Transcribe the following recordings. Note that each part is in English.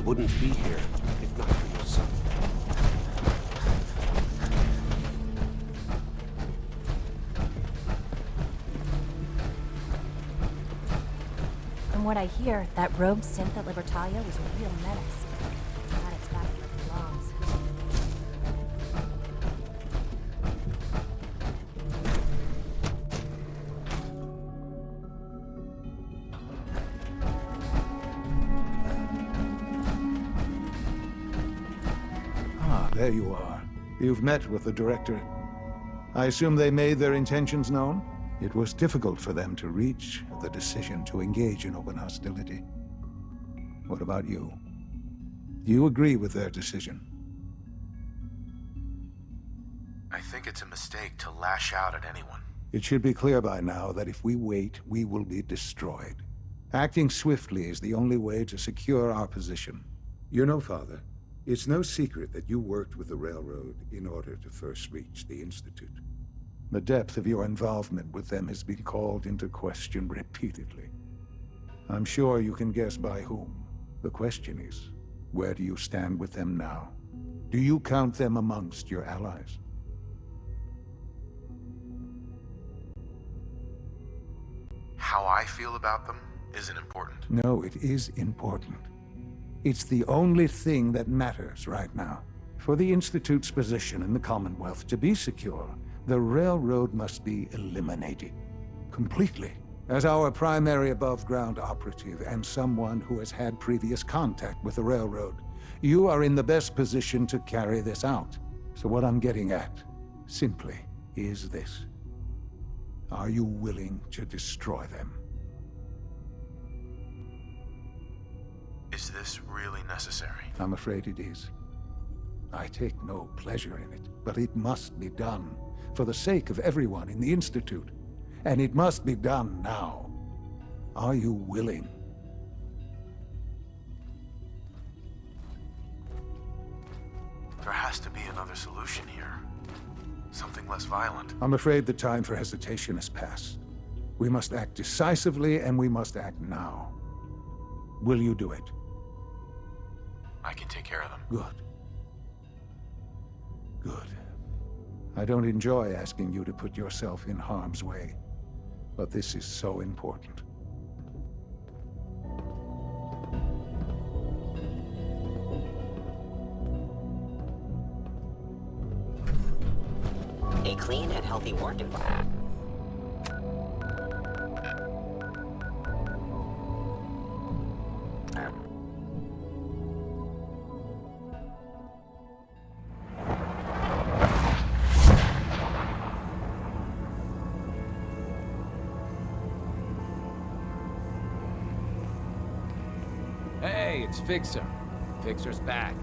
wouldn't be here if not for your son. From what I hear, that rogue synth at Libertalia was a real menace. Glad it's back where it belongs. Ah, there you are. You've met with the Directorate. I assume they made their intentions known? It was difficult for them to reach the decision to engage in open hostility. What about you? Do you agree with their decision? I think it's a mistake to lash out at anyone. It should be clear by now that if we wait, we will be destroyed. Acting swiftly is the only way to secure our position. You know, Father, it's no secret that you worked with the Railroad in order to first reach the Institute. The depth of your involvement with them has been called into question repeatedly. I'm sure you can guess by whom. The question is, where do you stand with them now? Do you count them amongst your allies? How I feel about them isn't important. No, it is important. It's the only thing that matters right now. For the Institute's position in the Commonwealth to be secure, the Railroad must be eliminated. Completely. As our primary above-ground operative and someone who has had previous contact with the Railroad, you are in the best position to carry this out. So what I'm getting at, simply, is this. Are you willing to destroy them? Is this really necessary? I'm afraid it is. I take no pleasure in it, but it must be done. For the sake of everyone in the Institute. And it must be done now. Are you willing? There has to be another solution here. Something less violent. I'm afraid the time for hesitation has passed. We must act decisively, and we must act now. Will you do it? I can take care of them. Good. Good. I don't enjoy asking you to put yourself in harm's way, but this is so important. A clean and healthy work environment. Hey, it's Fixer. Fixer's back.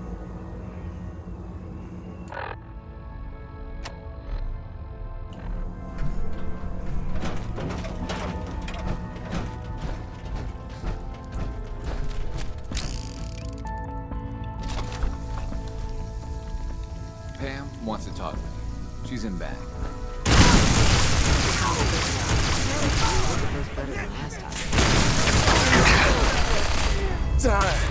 Pam wants to talk with you. She's in back. Die!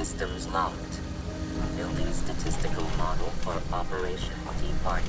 Systems locked. Building statistical model for Operation Tea Party.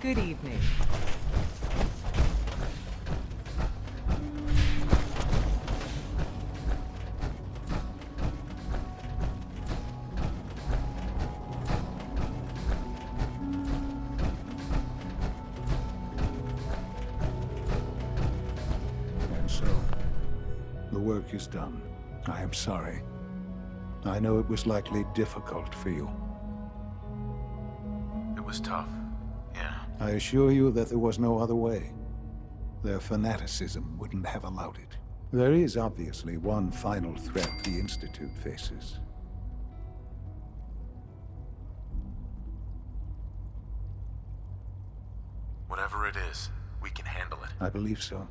Good evening. And so, the work is done. I am sorry. I know it was likely difficult for you. It was tough. Yeah. I assure you that there was no other way. Their fanaticism wouldn't have allowed it. There is obviously one final threat the Institute faces. Whatever it is, we can handle it. I believe so.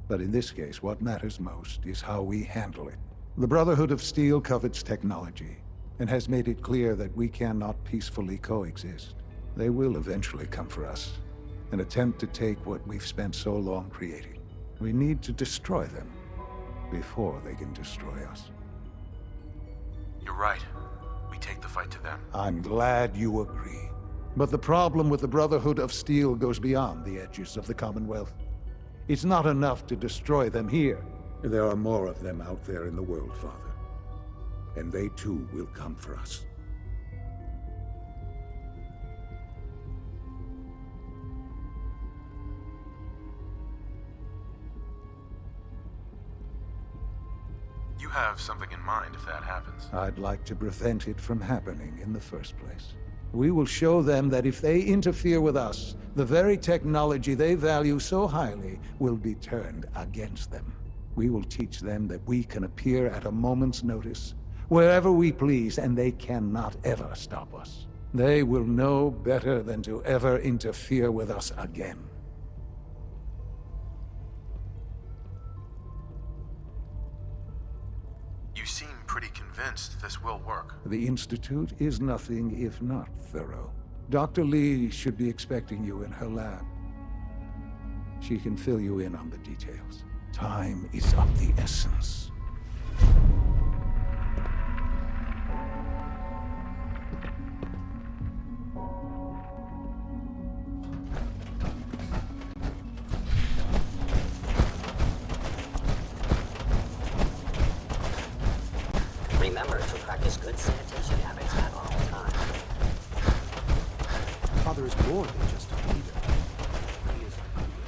But in this case, what matters most is how we handle it. The Brotherhood of Steel covets technology, and has made it clear that we cannot peacefully coexist. They will eventually come for us, and attempt to take what we've spent so long creating. We need to destroy them before they can destroy us. You're right. We take the fight to them. I'm glad you agree. But the problem with the Brotherhood of Steel goes beyond the edges of the Commonwealth. It's not enough to destroy them here. There are more of them out there in the world, Father. And they too will come for us. You have something in mind if that happens. I'd like to prevent it from happening in the first place. We will show them that if they interfere with us, the very technology they value so highly will be turned against them. We will teach them that we can appear at a moment's notice, wherever we please, and they cannot ever stop us. They will know better than to ever interfere with us again. You seem pretty convinced this will work. The Institute is nothing if not thorough. Dr. Lee should be expecting you in her lab. She can fill you in on the details. Time is of the essence. Remember to practice good sanitation habits at all times. Father is more than just a leader. He is a leader.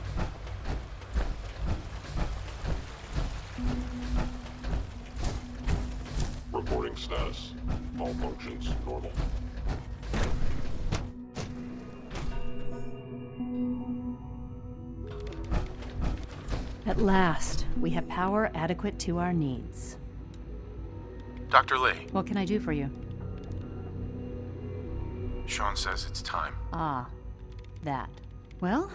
Reporting status. All functions normal. At last, we have power adequate to our needs. Dr. Lee, What can I do for you? Sean says it's time. Ah, that. Well,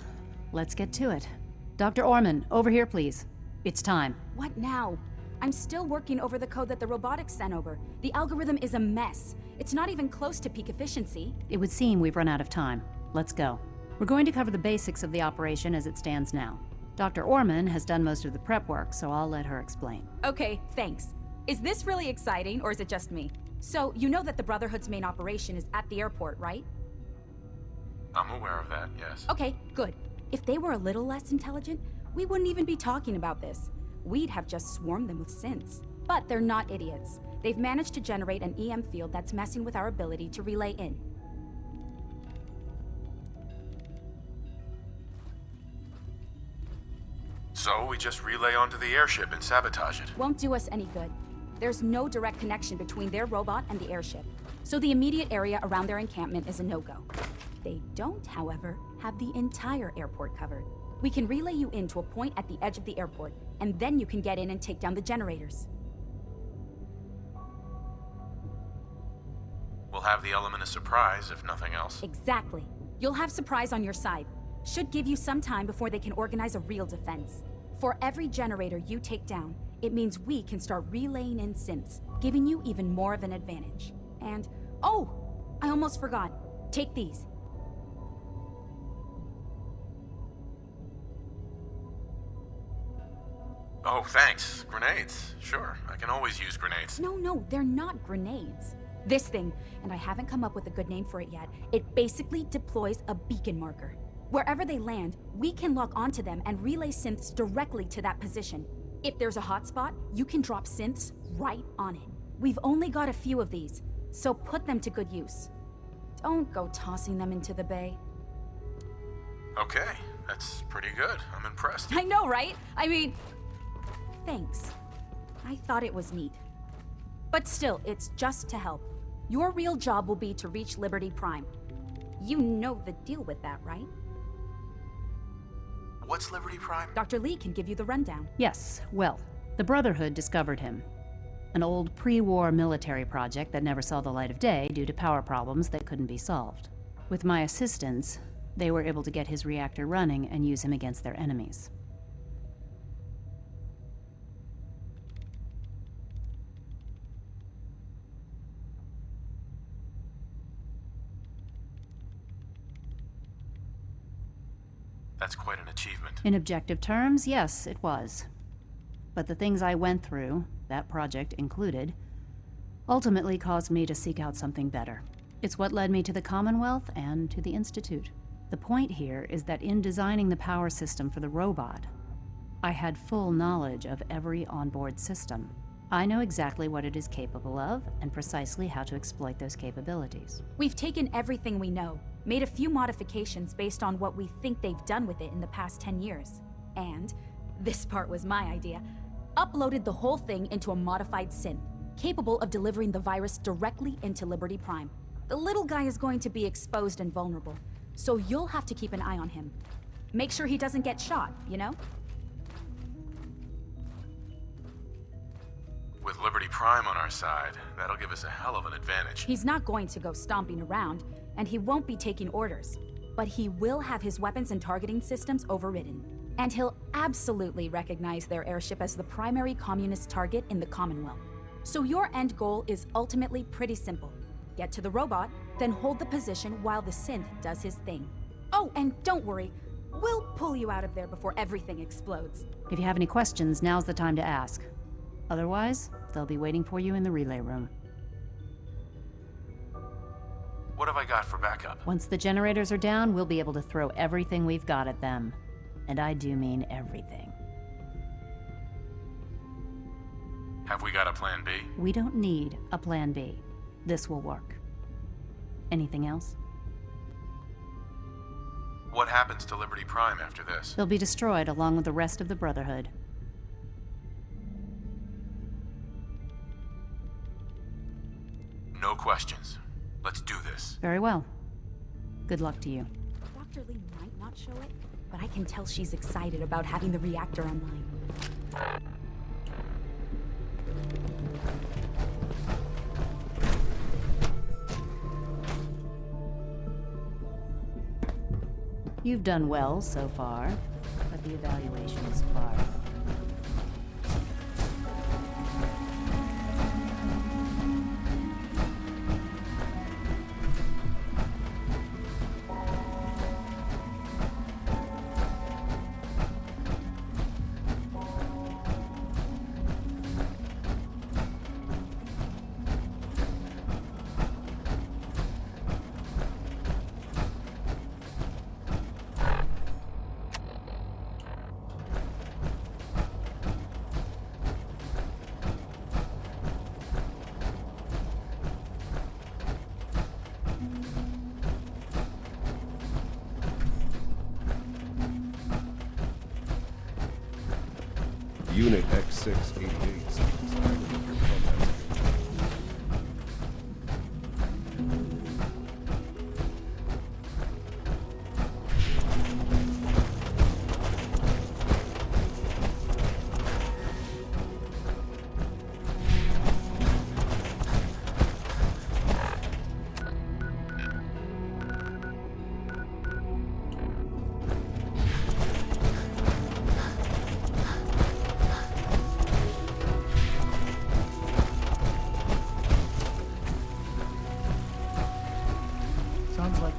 let's get to it. Dr. Orman, over here, please. It's time. What now? I'm still working over the code that the robotics sent over. The algorithm is a mess. It's not even close to peak efficiency. It would seem we've run out of time. Let's go. We're going to cover the basics of the operation as it stands now. Dr. Orman has done most of the prep work, so I'll let her explain. Okay, thanks. Is this really exciting, or is it just me? So, you know that the Brotherhood's main operation is at the airport, right? I'm aware of that, yes. Okay, good. If they were a little less intelligent, we wouldn't even be talking about this. We'd have just swarmed them with synths. But they're not idiots. They've managed to generate an EM field that's messing with our ability to relay in. So we just relay onto the airship and sabotage it. Won't do us any good. There's no direct connection between their robot and the airship, so the immediate area around their encampment is a no-go. They don't, however, have the entire airport covered. We can relay you in to a point at the edge of the airport, and then you can get in and take down the generators. We'll have the element of surprise, if nothing else. Exactly. You'll have surprise on your side. Should give you some time before they can organize a real defense. For every generator you take down, it means we can start relaying in synths, giving you even more of an advantage. And, oh! I almost forgot. Take these. Oh, thanks. Grenades. Sure, I can always use grenades. No, they're not grenades. This thing, and I haven't come up with a good name for it yet, it basically deploys a beacon marker. Wherever they land, we can lock onto them and relay synths directly to that position. If there's a hotspot, you can drop synths right on it. We've only got a few of these, so put them to good use. Don't go tossing them into the bay. Okay, that's pretty good. I'm impressed. I know, right? I mean, thanks. I thought it was neat. But still, it's just to help. Your real job will be to reach Liberty Prime. You know the deal with that, right? What's Liberty Prime? Dr. Lee can give you the rundown. Yes, well, the Brotherhood discovered him. An old pre-war military project that never saw the light of day due to power problems that couldn't be solved. With my assistance, they were able to get his reactor running and use him against their enemies. That's quite an achievement. In objective terms, yes, it was. But the things I went through, that project included, ultimately caused me to seek out something better. It's what led me to the Commonwealth and to the Institute. The point here is that in designing the power system for the robot, I had full knowledge of every onboard system. I know exactly what it is capable of and precisely how to exploit those capabilities. We've taken everything we know, made a few modifications based on what we think they've done with it in the past 10 years. And, this part was my idea, uploaded the whole thing into a modified synth, capable of delivering the virus directly into Liberty Prime. The little guy is going to be exposed and vulnerable, so you'll have to keep an eye on him. Make sure he doesn't get shot, you know? With Liberty Prime on our side, that'll give us a hell of an advantage. He's not going to go stomping around, and he won't be taking orders. But he will have his weapons and targeting systems overridden. And he'll absolutely recognize their airship as the primary communist target in the Commonwealth. So your end goal is ultimately pretty simple. Get to the robot, then hold the position while the synth does his thing. Oh, and don't worry, we'll pull you out of there before everything explodes. If you have any questions, now's the time to ask. Otherwise, they'll be waiting for you in the relay room. What have I got for backup? Once the generators are down, we'll be able to throw everything we've got at them. And I do mean everything. Have we got a plan B? We don't need a plan B. This will work. Anything else? What happens to Liberty Prime after this? They'll be destroyed along with the rest of the Brotherhood. No questions. Let's do this. Very well. Good luck to you. Dr. Lee might not show it, but I can tell she's excited about having the reactor online. You've done well so far, but the evaluation is far. Unit X688 speaks. I will your contact.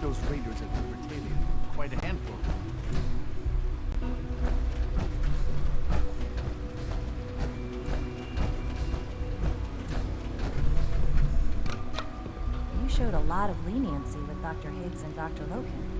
Those raiders at the Bertalion, quite a handful. You showed a lot of leniency with Dr. Higgs and Dr. Loken.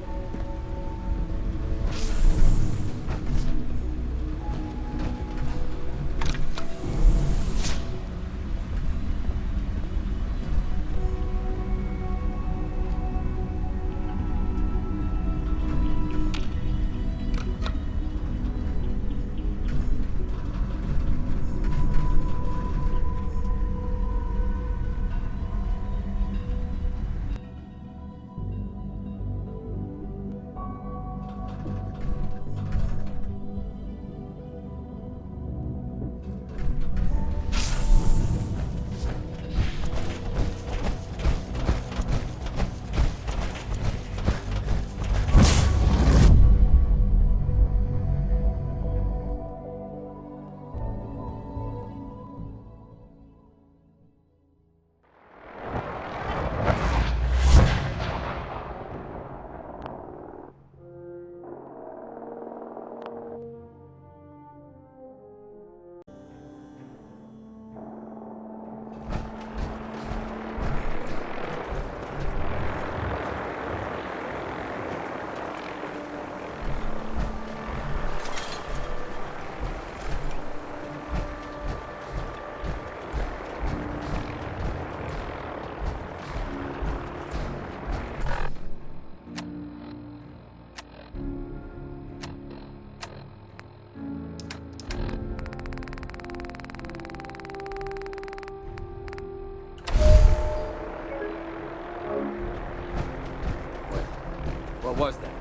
What was that?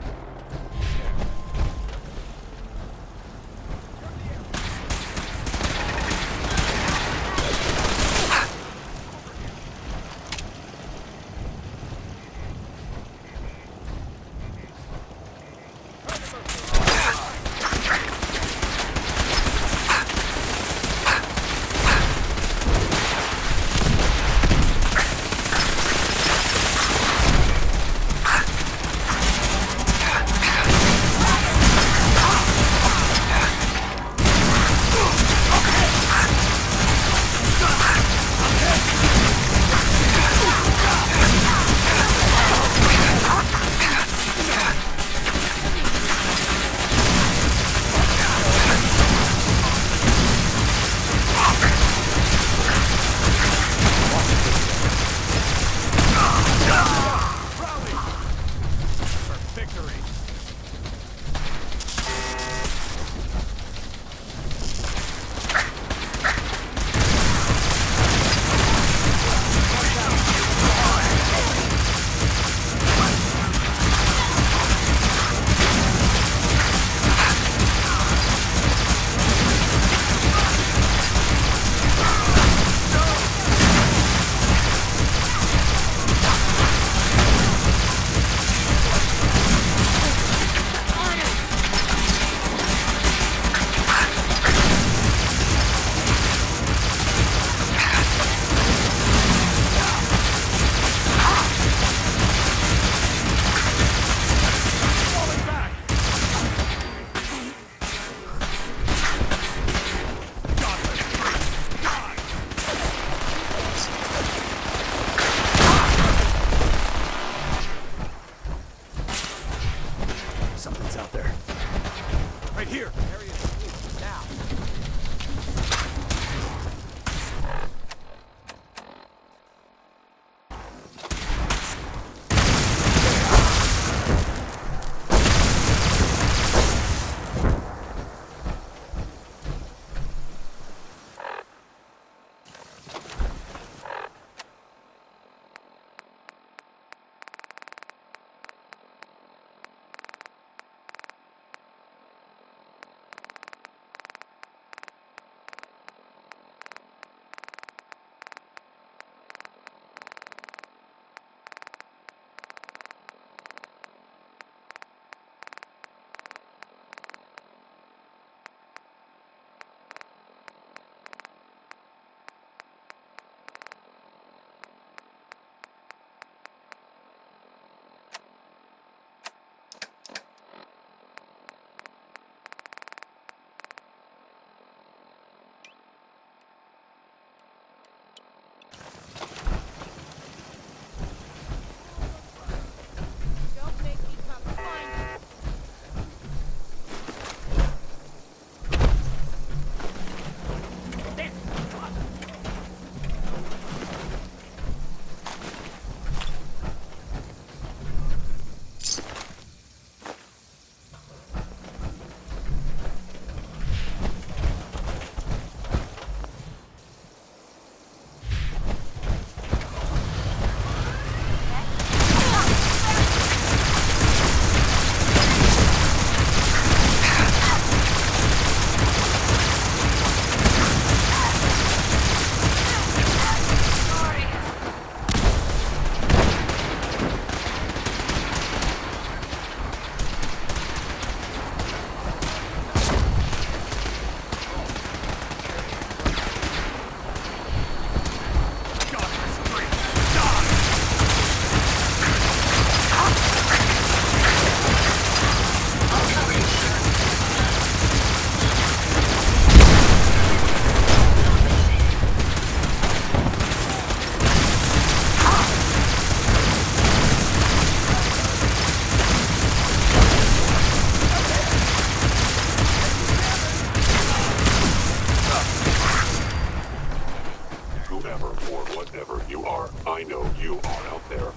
You are. I know you are out there.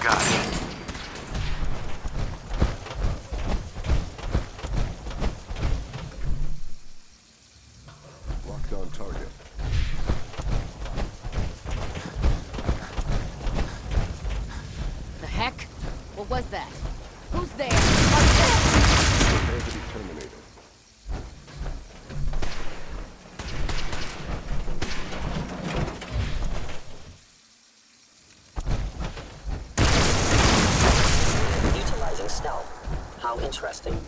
Got it. Locked on target. The heck? What was that? Who's there? Prepare to be terminated. Utilizing stealth. How interesting.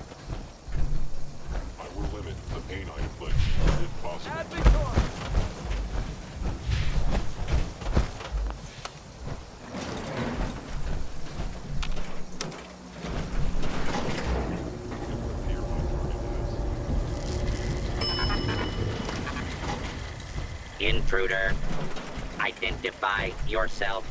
I will limit the pain I inflict, if possible. Intruder. Identify yourself.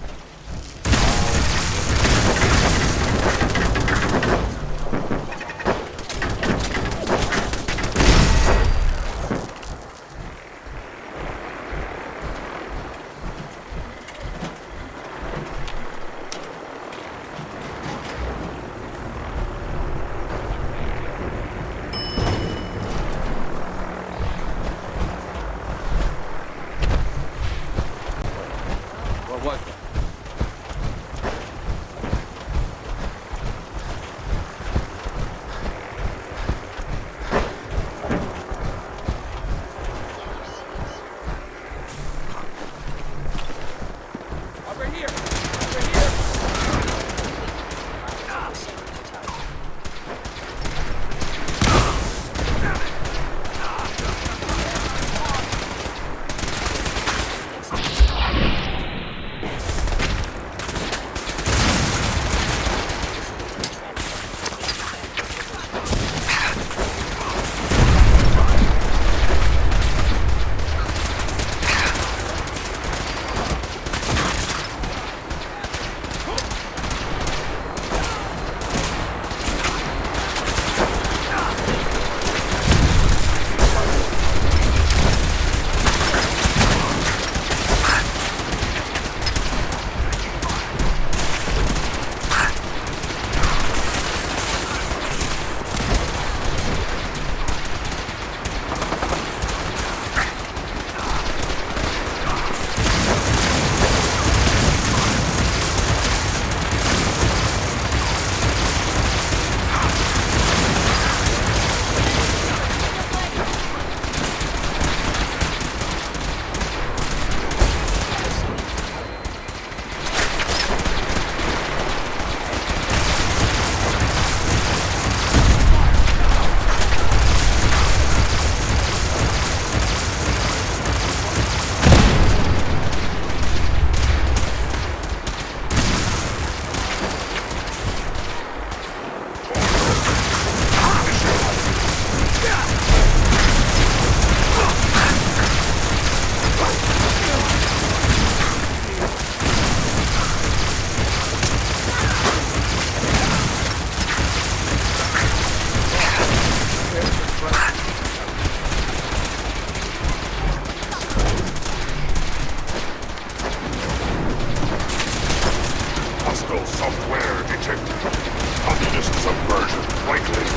What was that? Hostile software detected. Communist subversion likely.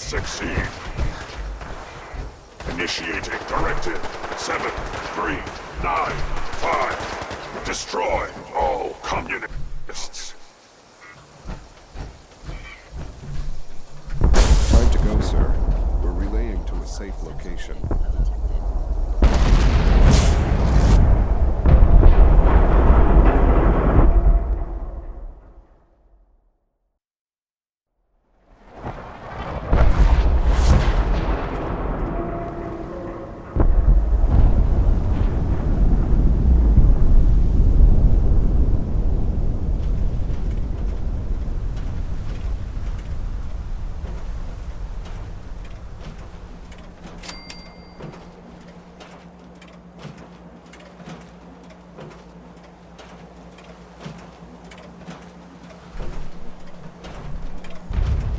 not succeed. Initiating Directive 7395. Destroy all communists. Time to go, sir. We're relaying to a safe location.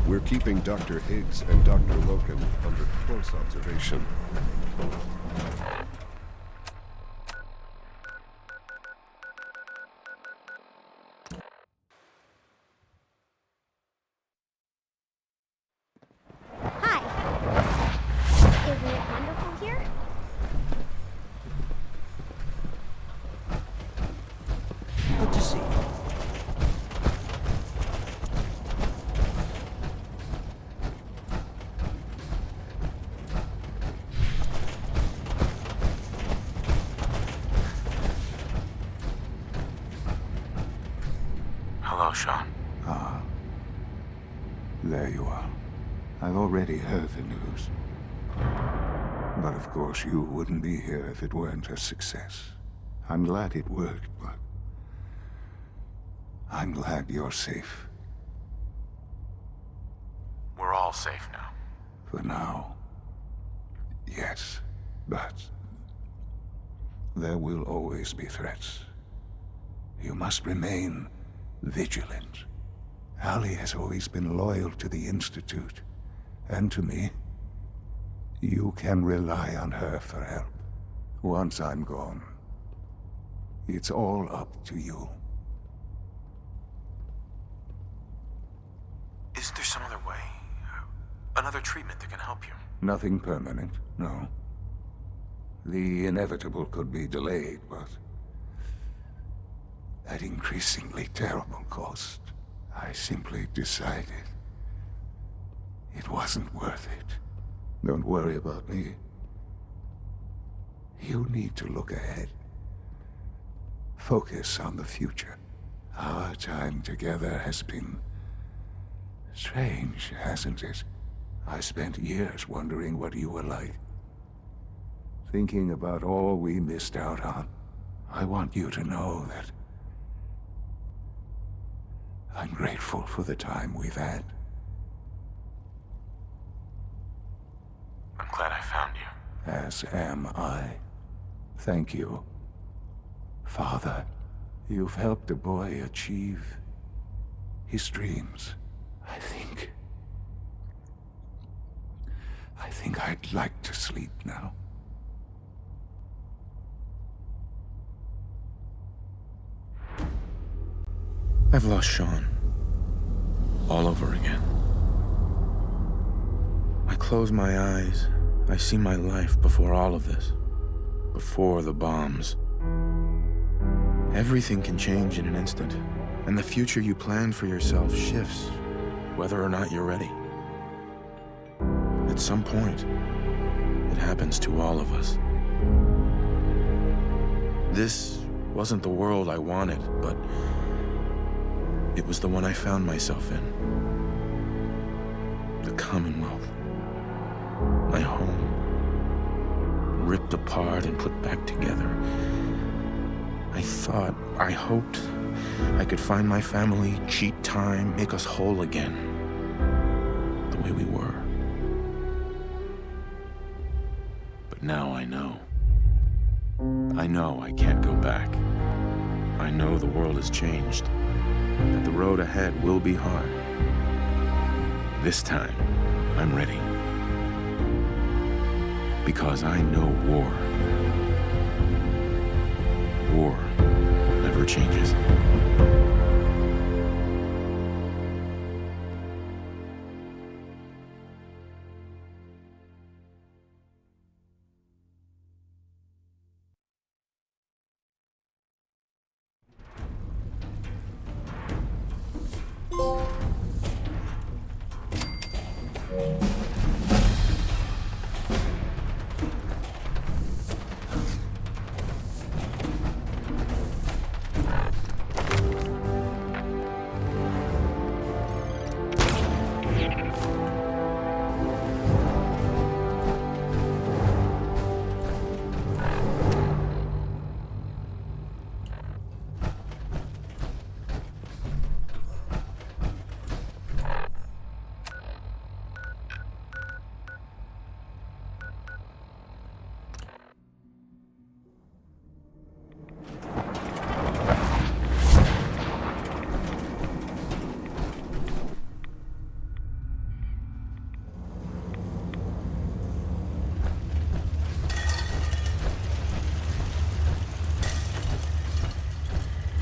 We're keeping Dr. Higgs and Dr. Loken under close observation. Hi. Isn't it wonderful here? Good to see you. Hello, Sean. Ah. There you are. I've already heard the news. But of course you wouldn't be here if it weren't a success. I'm glad it worked, but I'm glad you're safe. We're all safe now. For now. Yes, but there will always be threats. You must remain vigilant. Allie has always been loyal to the Institute, and to me. You can rely on her for help. Once I'm gone, it's all up to you. Is there some other way? Another treatment that can help you? Nothing permanent, no. The inevitable could be delayed, but at increasingly terrible cost, I simply decided it wasn't worth it. Don't worry about me. You need to look ahead. Focus on the future. Our time together has been strange, hasn't it? I spent years wondering what you were like. Thinking about all we missed out on. I want you to know that I'm grateful for the time we've had. I'm glad I found you. As am I. Thank you. Father, you've helped a boy achieve his dreams. I think I'd like to sleep now. I've lost Sean. All over again. I close my eyes. I see my life before all of this. Before the bombs. Everything can change in an instant, and the future you plan for yourself shifts, whether or not you're ready. At some point, it happens to all of us. This wasn't the world I wanted, but it was the one I found myself in. The Commonwealth. My home. Ripped apart and put back together. I hoped I could find my family, cheat time, make us whole again. The way we were. But now I know. I know I can't go back. I know the world has changed. That the road ahead will be hard. This time, I'm ready. Because I know war. War never changes.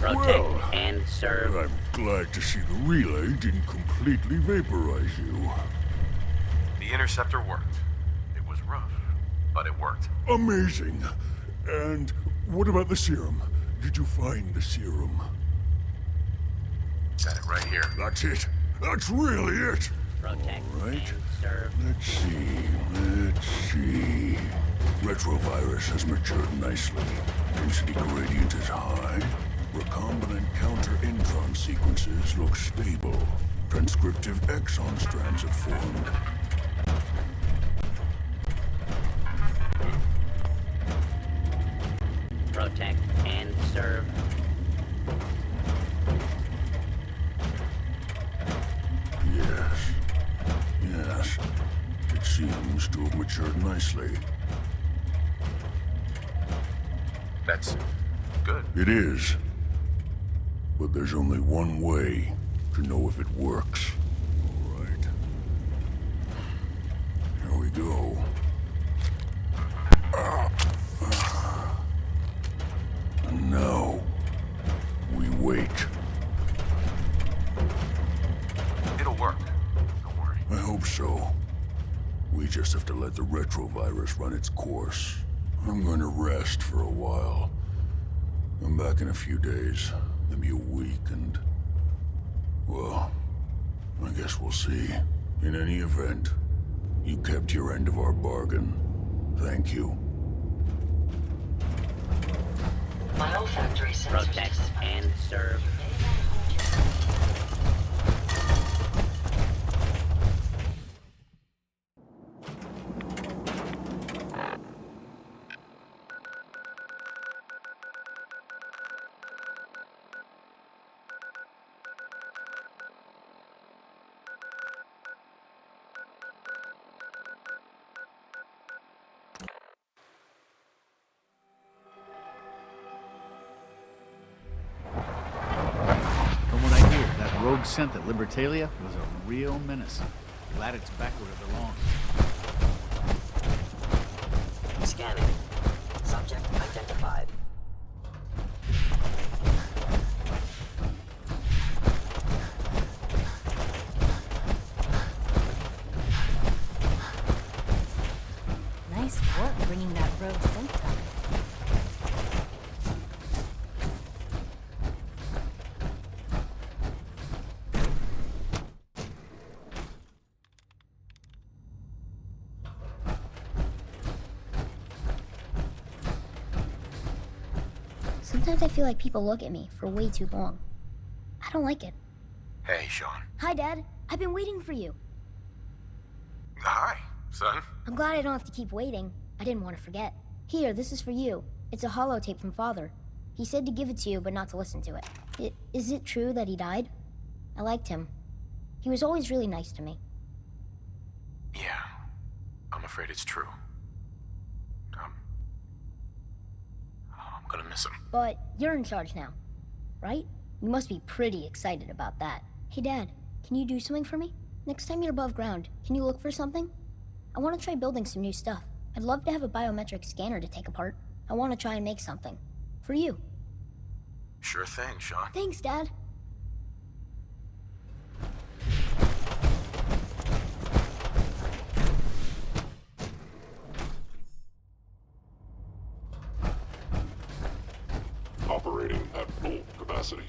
Protect Well, and serve. I'm glad to see the relay didn't completely vaporize you. The interceptor worked. It was rough, but it worked. Amazing. And what about the serum? Did you find the serum? Got it right here. That's it. That's really it. Protect All right. and serve. Let's see. Retrovirus has matured nicely. Density gradient is high. Recombinant counter-intron sequences look stable. Transcriptive exon strands have formed. Protect and serve. Yes. It seems to have matured nicely. That's good. It is. But there's only one way to know if it works. All right. Here we go. And now, we wait. It'll work. Don't worry. I hope so. We just have to let the retrovirus run its course. I'm going to rest for a while. I'm back in a few days, maybe a week, and... well, I guess we'll see. In any event, you kept your end of our bargain. Thank you. Biofactory sensors. Protect and serve. Rogue scent at Libertalia was a real menace. Glad it's back where it belongs. Scanning. Subject identified. Nice work bringing that rogue scent up. Sometimes I feel like people look at me for way too long. I don't like it. Hey, Sean. Hi, Dad. I've been waiting for you. Hi, son. I'm glad I don't have to keep waiting. I didn't want to forget. Here, this is for you. It's a holotape from Father. He said to give it to you, but not to listen to it. Is it true that he died? I liked him. He was always really nice to me. Yeah, I'm afraid it's true. I'm gonna miss him. But you're in charge now, right? You must be pretty excited about that. Hey, Dad, can you do something for me? Next time you're above ground, can you look for something? I want to try building some new stuff. I'd love to have a biometric scanner to take apart. I want to try and make something. For you. Sure thing, Sean. Thanks, Dad. Operating at full capacity.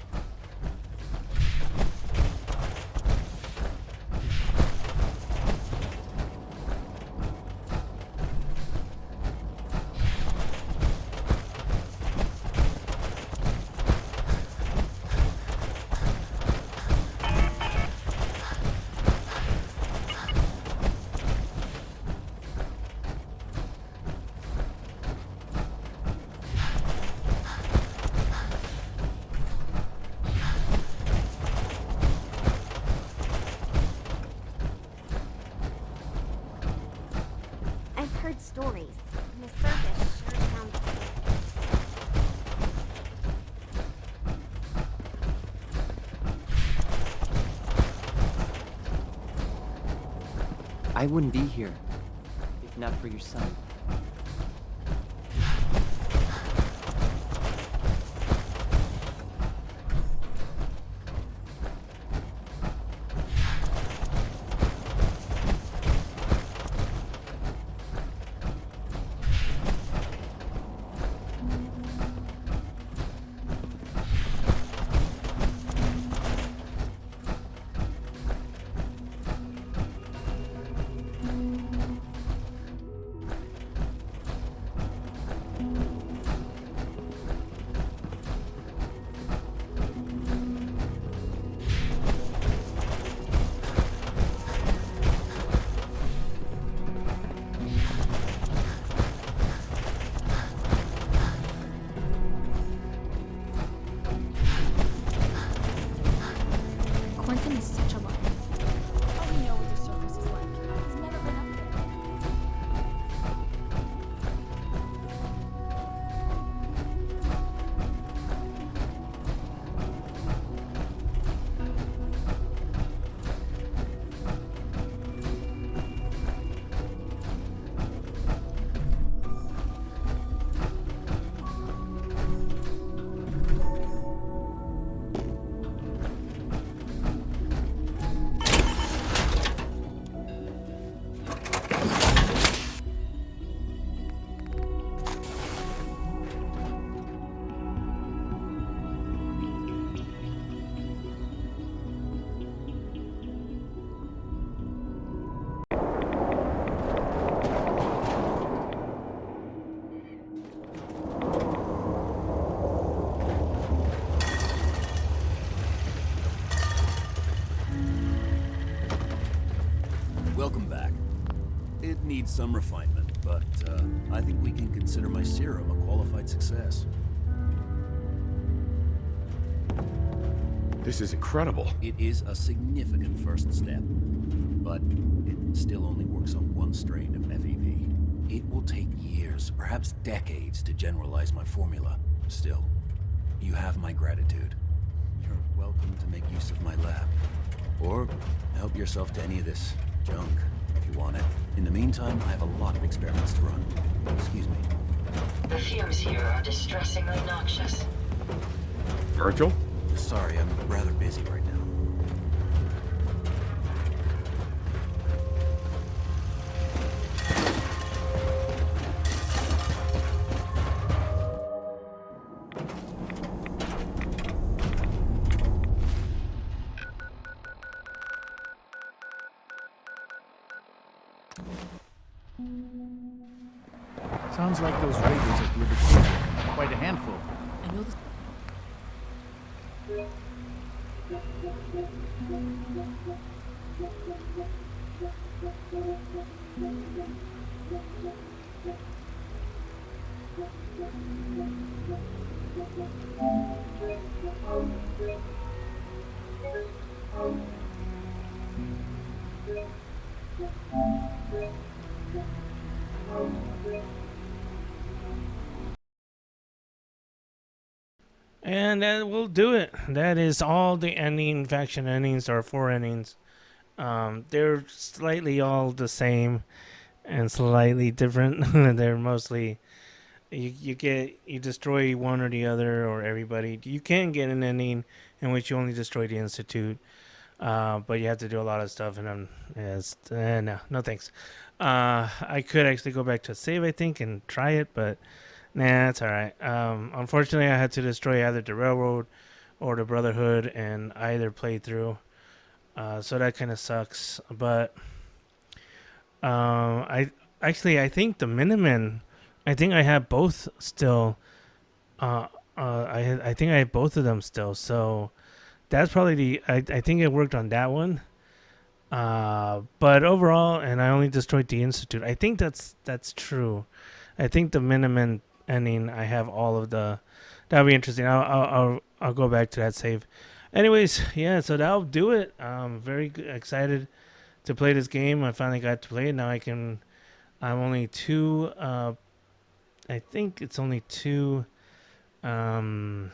Stories. And the circus sure sounds I wouldn't be here if not for your son. Quentin is such a luck. All we know what the surface is like. He's never been up there. Welcome back. It needs some refinement, but I think we can consider my serum a qualified success. This is incredible. It is a significant first step, but it still only works on one strain of FEV. It will take years, perhaps decades, to generalize my formula. Still, you have my gratitude. You're welcome to make use of my lab. Or help yourself to any of this junk, if you want it. In the meantime, I have a lot of experiments to run. Excuse me. The fumes here are distressingly noxious. Virgil? Sorry, I'm rather busy right now. Sounds like those raiders at Liberty. Quite a handful. I know this. And that will do it. That is all the ending faction endings, or 4 endings. They're slightly all the same and slightly different. They're mostly you destroy one or the other or everybody. You can get an ending in which you only destroy the Institute, but you have to do a lot of stuff, and no thanks. I could actually go back to save, I think, and try it, but nah, it's alright. Unfortunately, I had to destroy either the Railroad or the Brotherhood in either playthrough. So that kind of sucks. But I think the Minutemen, I think I have both still. I think I have both of them still. So that's probably I think it worked on that one. But overall, and I only destroyed the Institute. I think that's true. I think the Minutemen ending, I have all of the. That'll be interesting. I'll go back to that save. Anyways, yeah. So that'll do it. I'm very excited to play this game. I finally got to play it. Now I can. I'm only 2. I think it's only 2. I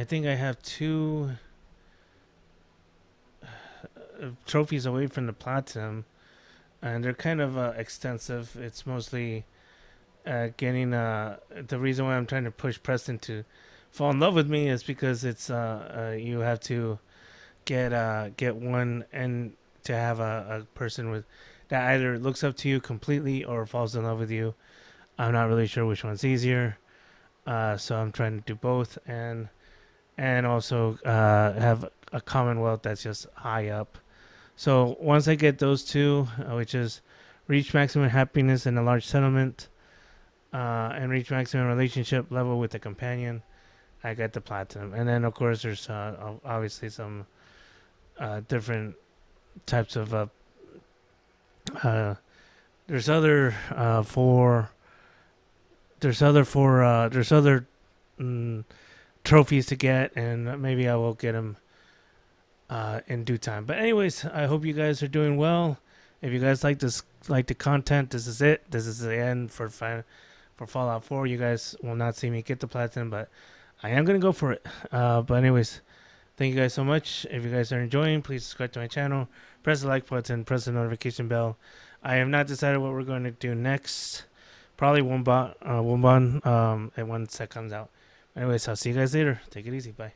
think I have 2 trophies away from the platinum. And they're kind of extensive. It's mostly getting... the reason why I'm trying to push Preston to fall in love with me is because it's you have to get one and to have a person with that either looks up to you completely or falls in love with you. I'm not really sure which one's easier. So I'm trying to do both and also have a Commonwealth that's just high up. So once I get those 2, which is reach maximum happiness in a large settlement, and reach maximum relationship level with a companion, I get the platinum. And then of course there's obviously some different types of there's other trophies to get, and maybe I will get them in due time. But anyways, I hope you guys are doing well. If you guys like the content, this is it. This is the end for Fallout 4. You guys will not see me get the platinum, but I am gonna go for it. But anyways, thank you guys so much. If you guys are enjoying, please subscribe to my channel, press the like button, press the notification bell. I have not decided what we're going to do next. Probably Wumban, and once that comes out. Anyways, I'll see you guys later. Take it easy. Bye.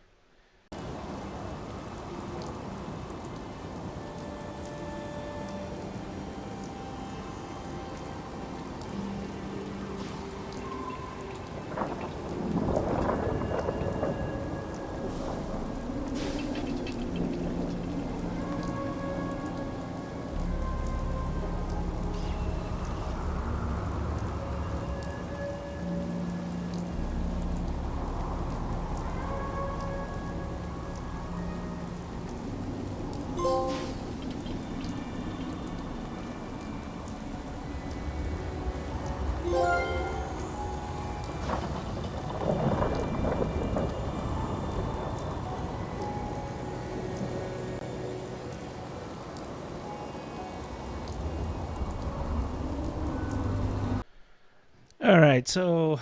All right, so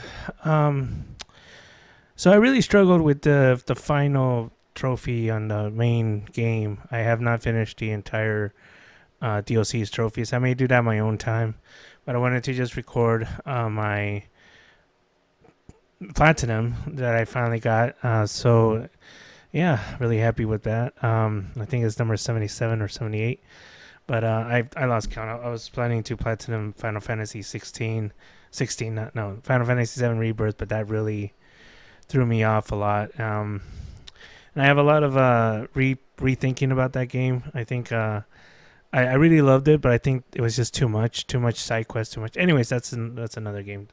so I really struggled with the final trophy on the main game. I have not finished the entire DLC's trophies. I may do that my own time, but I wanted to just record my platinum that I finally got. So yeah, really happy with that. I think it's number 77 or 78, but I lost count. I was planning to platinum Final Fantasy 16, Final Fantasy 7 Rebirth, but that really threw me off a lot. And I have a lot of rethinking about that game. I think I really loved it, but I think it was just too much side quest, too much. Anyways, that's another game.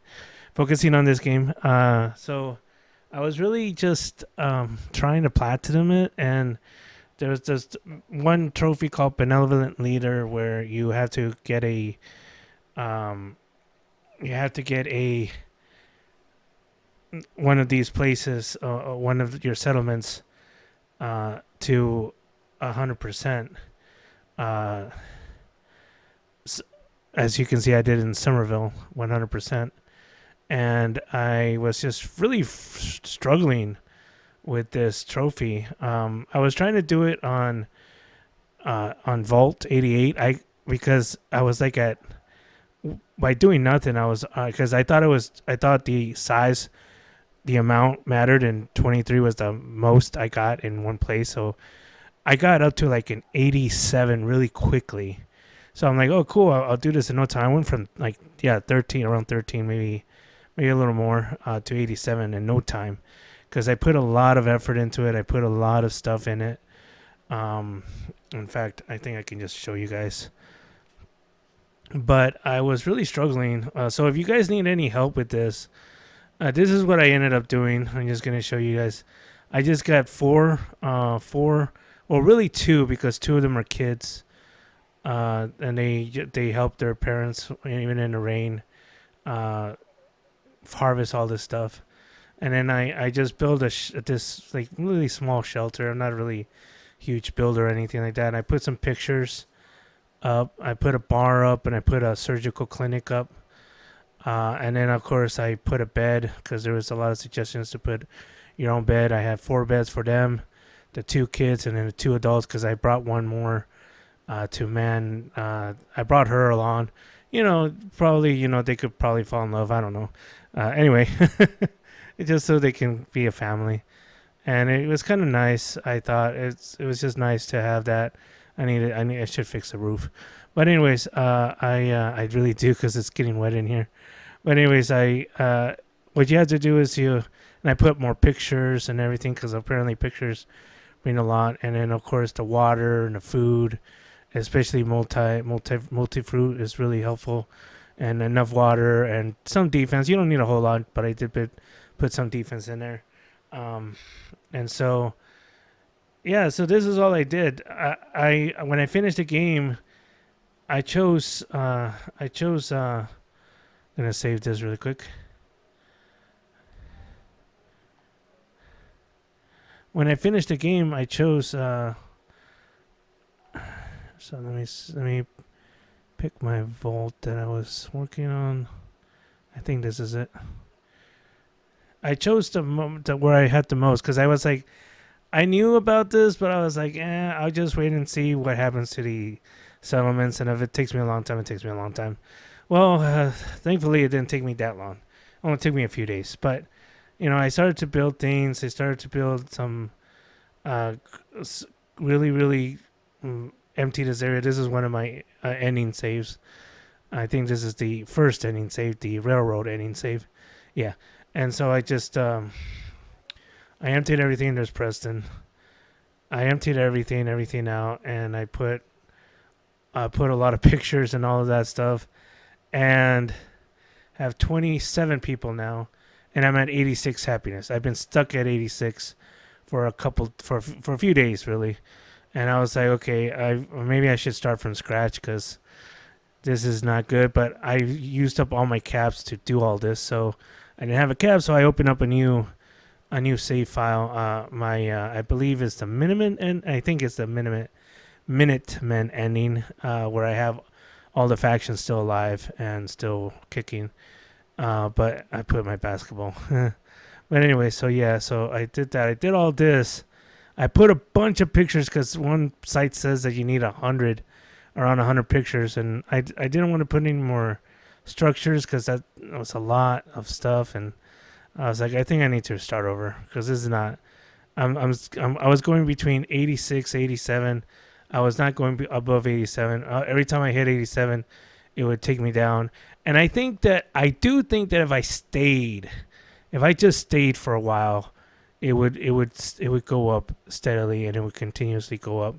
Focusing on this game, so I was really just trying to platinum it, and there was just one trophy called Benevolent Leader where you have to get a one of these places, one of your settlements, to 100%. As you can see, I did in Somerville, 100%, and I was just really struggling with this trophy. I was trying to do it on Vault 88, because I was like by doing nothing, I was because I thought the size, the amount mattered, and 23 was the most I got in one place. So I got up to like an 87 really quickly. So I'm like, oh, cool, I'll do this in no time. I went from like, 13, around 13, maybe a little more, to 87 in no time, because I put a lot of effort into it. I put a lot of stuff in it. In fact, I think I can just show you guys. But I was really struggling. So if you guys need any help with this, this is what I ended up doing. I'm just going to show you guys. I just got four, well, really two, because two of them are kids. And they help their parents, even in the rain, harvest all this stuff. And then I just built this like really small shelter. I'm not a really huge builder or anything like that. And I put some pictures up. I put a bar up, and I put a surgical clinic up. And then, of course, I put a bed, because there was a lot of suggestions to put your own bed. I had 4 beds for them, the 2 kids, and then the 2 adults, because I brought one more to man. I brought her along. Probably, they could probably fall in love. I don't know. Anyway, just so they can be a family. And it was kind of nice. I thought it was just nice to have that. I should fix the roof. But anyways, I really do, because it's getting wet in here. But anyways, what you have to do is and I put more pictures and everything, because apparently pictures mean a lot. And then, of course, the water and the food, especially multi-fruit, is really helpful. And enough water and some defense. You don't need a whole lot, but I did put some defense in there. And so, yeah, so this is all I did. When I finished the game, I'm going to save this really quick. when I finished the game, I chose. So let me pick my vault that I was working on. I think this is it. I chose the where I had the most because I was like, I knew about this, but I was like, I'll just wait and see what happens to the settlements, and if it takes me a long time, it takes me a long time. Well, thankfully, it didn't take me that long. It only took me a few days, but I started to build things. I started to build some really empty this area. This is one of my ending saves. I think this is the first ending save, the railroad ending save. Yeah. And so I just, I emptied everything. There's Preston. I emptied everything out, and I put a lot of pictures and all of that stuff, and have 27 people now, and I'm at 86 happiness. I've been stuck at 86 for a few days, really. And I was like, okay, maybe I should start from scratch because this is not good. But I used up all my caps to do all this, so I didn't have a cap. So I opened up a new save file. I believe it's the Minutemen, and I think it's the Minutemen ending, where I have all the factions still alive and still kicking. But I put my basketball. But anyway, so I did that. I did all this. I put a bunch of pictures because one site says that you need around 100 pictures, and I didn't want to put any more structures because that was a lot of stuff, and I was like, I think I need to start over because this is not. I was going between 86, 87. I was not going above 87. Every time I hit 87, it would take me down, and I do think that if I just stayed for a while, it would go up steadily, and it would continuously go up.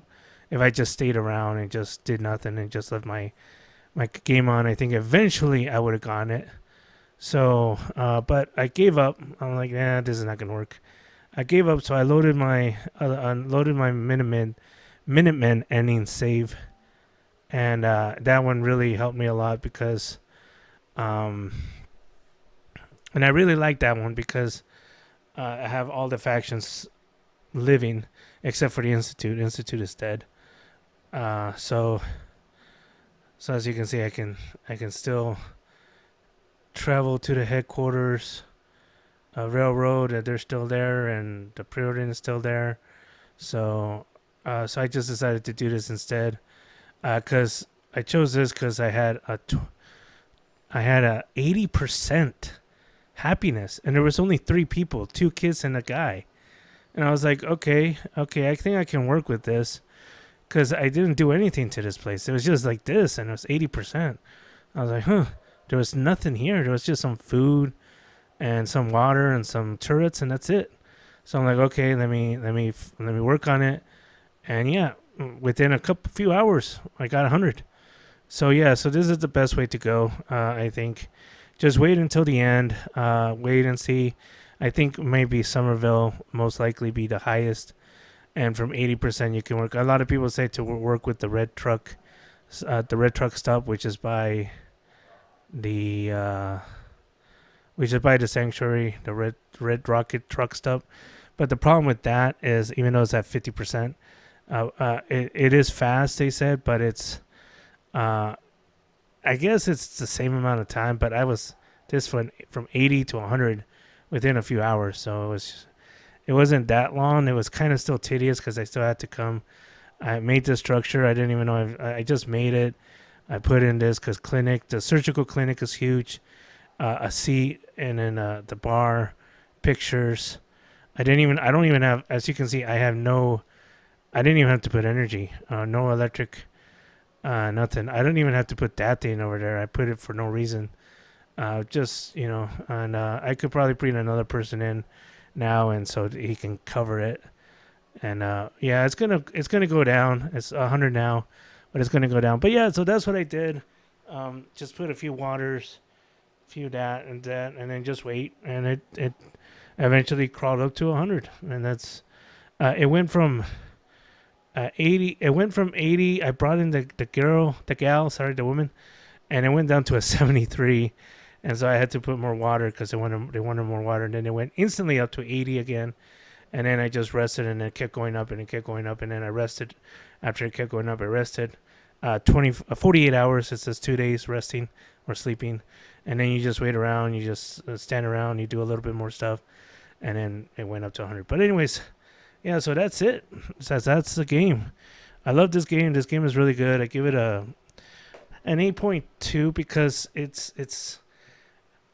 If I just stayed around and just did nothing and just left my game on, I think eventually I would have gotten it. So, but I gave up. I'm like, this is not gonna work. I gave up, so I loaded my Minutemen ending save, and that one really helped me a lot because, and I really like that one because I have all the factions living except for the Institute. Institute is dead. So as you can see, I can still travel to the headquarters. Railroad, they're still there, and the Preordain is still there. So I just decided to do this instead. Because I chose this because I had a 80% happiness, and there was only 3 people, 2 kids and a guy. And I was like, okay, I think I can work with this. Because I didn't do anything to this place. It was just like this, and it was 80%. I was like, there was nothing here. There was just some food and some water and some turrets, and that's it. So I'm like, okay, let me work on it. And yeah, within a few hours, I got 100. So yeah, so this is the best way to go, I think. Just wait until the end. Wait and see. I think maybe Somerville most likely be the highest. And from 80% you can work. A lot of people say to work with the red truck stop, which is by the sanctuary, the red rocket truck stop. But the problem with that is, even though it's at 50%, it is fast, they said, but it's I guess it's the same amount of time. But I was this from 80 to 100 within a few hours, so it wasn't that long. It was kind of still tedious because I still had to come. I made the structure. I didn't even know. I just made it. I put in this because the surgical clinic is huge. A seat, and then the bar, pictures. I don't even have, as you can see, I didn't even have to put energy. No electric, nothing. I don't even have to put that thing over there. I put it for no reason. And I could probably bring another person in now, and so he can cover it. And yeah, it's gonna go down. It's 100 now, but it's gonna go down. But yeah, so that's what I did. Just put a few waters, that, and then just wait, and it eventually crawled up to 100, and that's it went from 80. It went from 80. I brought in the woman, and it went down to a 73. And so I had to put more water because they wanted more water. And then it went instantly up to 80 again. and then I just rested, and it kept going up, and it kept going up, and then I rested. After it kept going up, I rested. 48 hours. It says 2 days resting or sleeping, and then you just wait around. You just stand around. You do a little bit more stuff, and then it went up to 100. But anyways, yeah. So that's it. That's the game. I love this game. This game is really good. I give it an 8.2 because it's.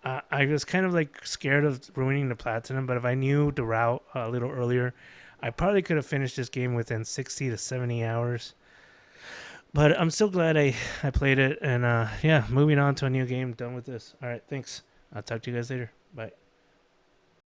I was kind of like scared of ruining the platinum, but if I knew the route a little earlier, I probably could have finished this game within 60 to 70 hours. But I'm still glad I played it, and yeah, moving on to a new game. Done with this. All right, thanks. I'll talk to you guys later. Bye.